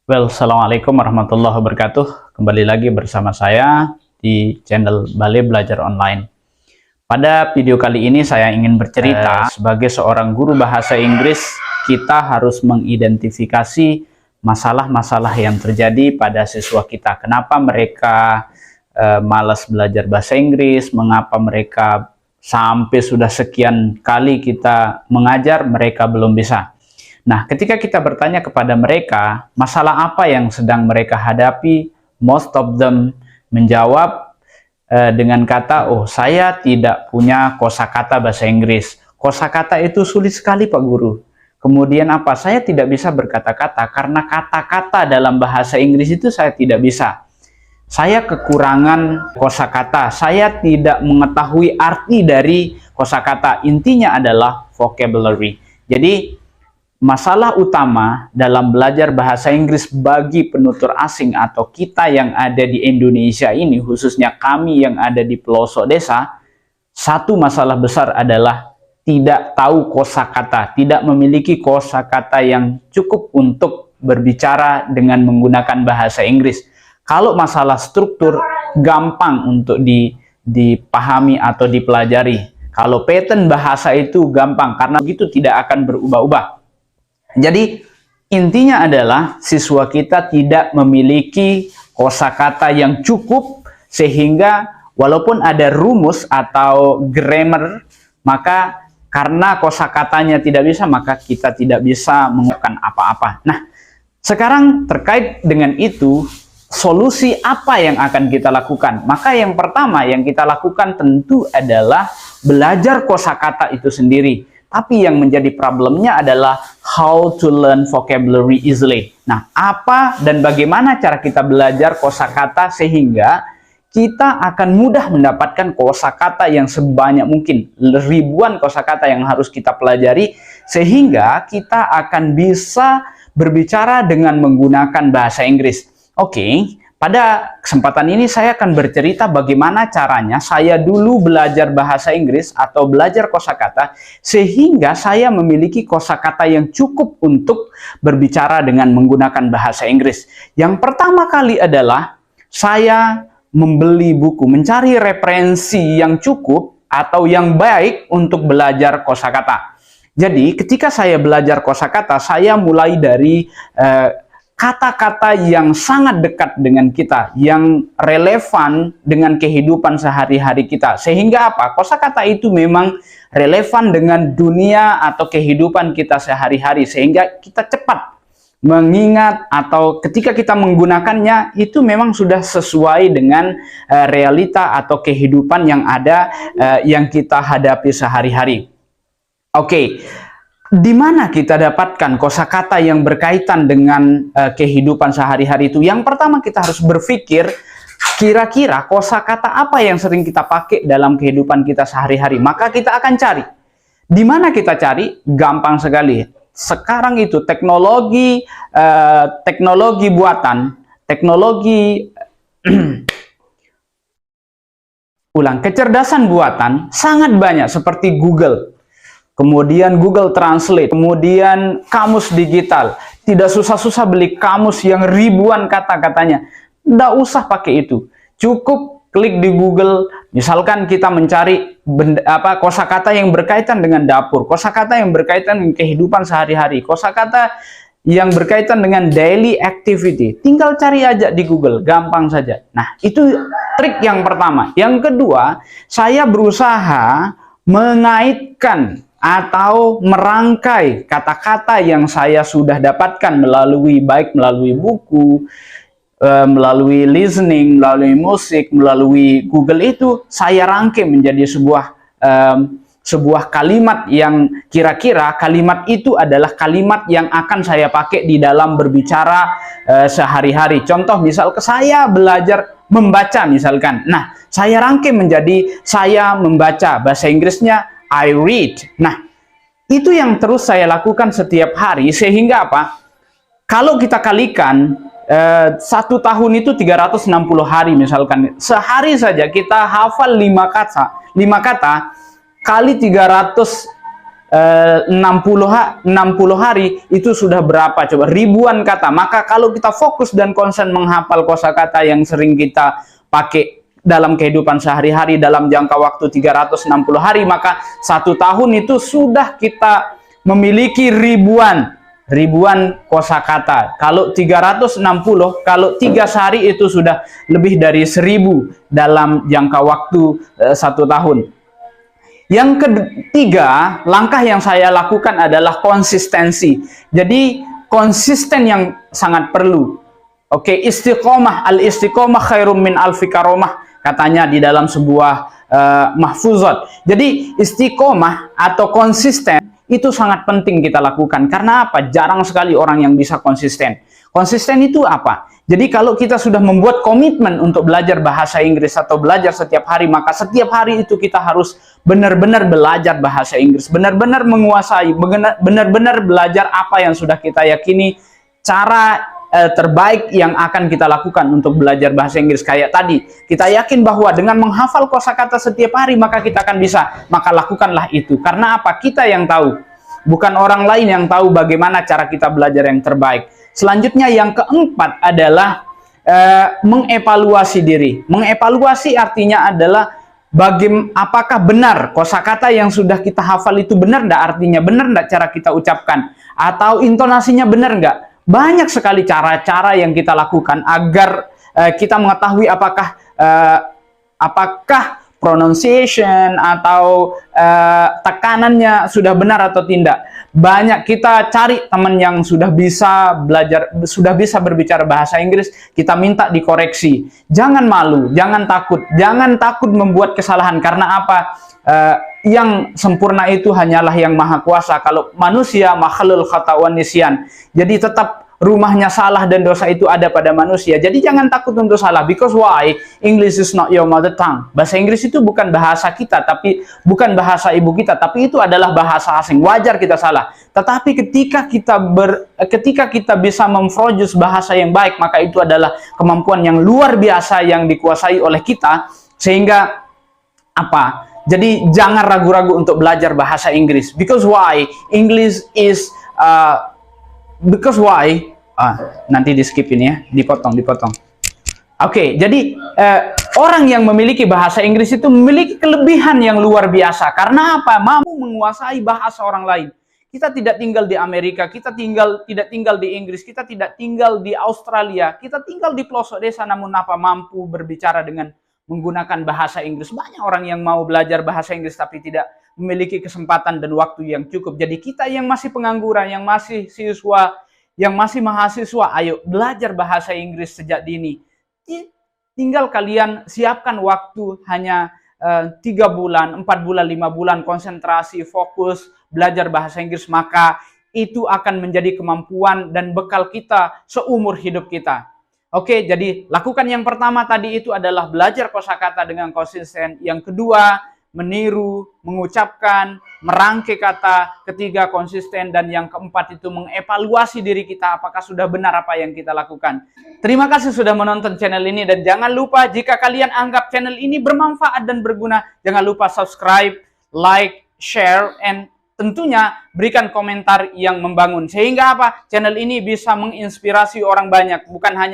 Assalamualaikum warahmatullahi wabarakatuh. Kembali lagi bersama saya di channel Balai Belajar Online. Pada video kali ini saya ingin bercerita, sebagai seorang guru bahasa Inggris, kita harus mengidentifikasi masalah-masalah yang terjadi pada siswa kita. Kenapa mereka malas belajar bahasa Inggris, mengapa mereka sampai sudah sekian kali kita mengajar, mereka belum bisa. Nah, ketika kita bertanya kepada mereka, masalah apa yang sedang mereka hadapi, most of them menjawab dengan kata, oh saya tidak punya kosakata bahasa Inggris. Kosakata itu sulit sekali Pak Guru. Kemudian apa? Saya tidak bisa berkata-kata karena kata-kata dalam bahasa Inggris itu saya tidak bisa. Saya kekurangan kosakata, saya tidak mengetahui arti dari kosakata. Intinya adalah vocabulary. Jadi, masalah utama dalam belajar bahasa Inggris bagi penutur asing atau kita yang ada di Indonesia ini, khususnya kami yang ada di pelosok desa, satu masalah besar adalah tidak tahu kosakata, tidak memiliki kosakata yang cukup untuk berbicara dengan menggunakan bahasa Inggris. Kalau masalah struktur, gampang untuk dipahami atau dipelajari. Kalau pattern bahasa itu gampang, karena begitu tidak akan berubah-ubah. Jadi intinya adalah siswa kita tidak memiliki kosakata yang cukup sehingga walaupun ada rumus atau grammar, maka karena kosakatanya tidak bisa, maka kita tidak bisa menggunakan apa-apa. Nah, sekarang terkait dengan itu, solusi apa yang akan kita lakukan? Maka yang pertama yang kita lakukan tentu adalah belajar kosakata itu sendiri. Tapi yang menjadi problemnya adalah how to learn vocabulary easily. Nah, apa dan bagaimana cara kita belajar kosakata sehingga kita akan mudah mendapatkan kosakata yang sebanyak mungkin. Ribuan kosakata yang harus kita pelajari sehingga kita akan bisa berbicara dengan menggunakan bahasa Inggris. Oke. Pada kesempatan ini saya akan bercerita bagaimana caranya saya dulu belajar bahasa Inggris atau belajar kosakata sehingga saya memiliki kosakata yang cukup untuk berbicara dengan menggunakan bahasa Inggris. Yang pertama kali adalah saya membeli buku, mencari referensi yang cukup atau yang baik untuk belajar kosakata. Jadi ketika saya belajar kosakata, saya mulai dari kata-kata yang sangat dekat dengan kita, yang relevan dengan kehidupan sehari-hari kita. Sehingga apa? Kosakata itu memang relevan dengan dunia atau kehidupan kita sehari-hari. Sehingga kita cepat mengingat atau ketika kita menggunakannya, itu memang sudah sesuai dengan realita atau kehidupan yang ada, yang kita hadapi sehari-hari. Oke. Di mana kita dapatkan kosakata yang berkaitan dengan kehidupan sehari-hari itu? Yang pertama kita harus berpikir, kira-kira kosakata apa yang sering kita pakai dalam kehidupan kita sehari-hari? Maka kita akan cari. Di mana kita cari? Gampang sekali. Sekarang itu teknologi buatan, kecerdasan buatan sangat banyak seperti Google. Kemudian Google Translate, kemudian kamus digital. Tidak susah-susah beli kamus yang ribuan kata-katanya. Tidak usah pakai itu. Cukup klik di Google, misalkan kita mencari kosakata yang berkaitan dengan dapur, kosakata yang berkaitan dengan kehidupan sehari-hari, kosakata yang berkaitan dengan daily activity. Tinggal cari aja di Google, gampang saja. Nah, itu trik yang pertama. Yang kedua, saya berusaha mengaitkan atau merangkai kata-kata yang saya sudah dapatkan melalui buku, melalui listening, melalui musik, melalui Google, itu saya rangkai menjadi sebuah kalimat yang kira-kira kalimat itu adalah kalimat yang akan saya pakai di dalam berbicara sehari-hari. Contoh, misal saya belajar membaca misalkan. Nah, saya rangkai menjadi saya membaca, bahasa Inggrisnya I read. Nah, itu yang terus saya lakukan setiap hari, sehingga apa? Kalau kita kalikan, 1 tahun itu 360 hari misalkan. Sehari saja kita hafal 5 kata, kali 360 60 hari itu sudah berapa coba? Ribuan kata. Maka kalau kita fokus dan konsen menghafal kosakata yang sering kita pakai dalam kehidupan sehari-hari dalam jangka waktu 360 hari, maka 1 tahun itu sudah kita memiliki ribuan kosakata. Kalau 360, kalau 3 sehari itu sudah lebih dari 1000 dalam jangka waktu 1 tahun. Yang ketiga, langkah yang saya lakukan adalah konsistensi. Jadi konsisten yang sangat perlu. Oke, istiqomah, al-istiqomah khairum min alfi karomah, katanya di dalam sebuah mahfuzat. Jadi istiqomah atau konsisten itu sangat penting kita lakukan. Karena apa? Jarang sekali orang yang bisa konsisten. Konsisten itu apa? Jadi kalau kita sudah membuat komitmen untuk belajar bahasa Inggris atau belajar setiap hari, maka setiap hari itu kita harus benar-benar belajar bahasa Inggris, benar-benar menguasai, benar-benar belajar apa yang sudah kita yakini, cara terbaik yang akan kita lakukan untuk belajar bahasa Inggris. Kayak tadi, kita yakin bahwa dengan menghafal kosakata setiap hari, maka kita akan bisa. Maka lakukanlah itu. Karena apa? Kita yang tahu. Bukan orang lain yang tahu bagaimana cara kita belajar yang terbaik. Selanjutnya yang keempat adalah mengevaluasi diri. Mengevaluasi artinya adalah apakah benar kosakata yang sudah kita hafal itu benar enggak, artinya benar enggak cara kita ucapkan, atau intonasinya benar enggak. Banyak sekali cara-cara yang kita lakukan agar kita mengetahui apakah pronunciation atau tekanannya sudah benar atau tidak. Banyak kita cari teman yang sudah bisa belajar, sudah bisa berbicara bahasa Inggris, kita minta dikoreksi. Jangan malu, jangan takut membuat kesalahan. Karena apa? Yang sempurna itu hanyalah yang maha kuasa. Kalau manusia makhlul khata' wan nisyan. Jadi tetap rumahnya salah dan dosa itu ada pada manusia. Jadi jangan takut untuk salah. Because why? English is not your mother tongue. Bahasa Inggris itu bukan bahasa kita, tapi bukan bahasa ibu kita, tapi itu adalah bahasa asing. Wajar kita salah. Tetapi ketika kita bisa memproduce bahasa yang baik, maka itu adalah kemampuan yang luar biasa yang dikuasai oleh kita. Sehingga apa? Jadi jangan ragu-ragu untuk belajar bahasa Inggris. Because why? English is because why? Nanti di skip ini ya, dipotong. Oke, jadi orang yang memiliki bahasa Inggris itu memiliki kelebihan yang luar biasa. Karena apa? Mampu menguasai bahasa orang lain. Kita tidak tinggal di Amerika, kita tidak tinggal di Inggris, kita tidak tinggal di Australia, kita tinggal di pelosok desa, namun apa mampu berbicara dengan menggunakan bahasa Inggris. Banyak orang yang mau belajar bahasa Inggris tapi tidak memiliki kesempatan dan waktu yang cukup. Jadi kita yang masih pengangguran, yang masih siswa, yang masih mahasiswa, ayo belajar bahasa Inggris sejak dini. Tinggal kalian siapkan waktu hanya 3 bulan, 4 bulan, 5 bulan, konsentrasi, fokus, belajar bahasa Inggris, maka itu akan menjadi kemampuan dan bekal kita seumur hidup kita. Oke, jadi lakukan yang pertama tadi itu adalah belajar kosakata dengan konsisten. Yang kedua, meniru, mengucapkan, merangkai kata. Ketiga, konsisten. Dan yang keempat itu mengevaluasi diri kita apakah sudah benar apa yang kita lakukan. Terima kasih sudah menonton channel ini. Dan jangan lupa jika kalian anggap channel ini bermanfaat dan berguna, jangan lupa subscribe, like, share, and tentunya berikan komentar yang membangun. Sehingga apa? Channel ini bisa menginspirasi orang banyak. Bukan hanya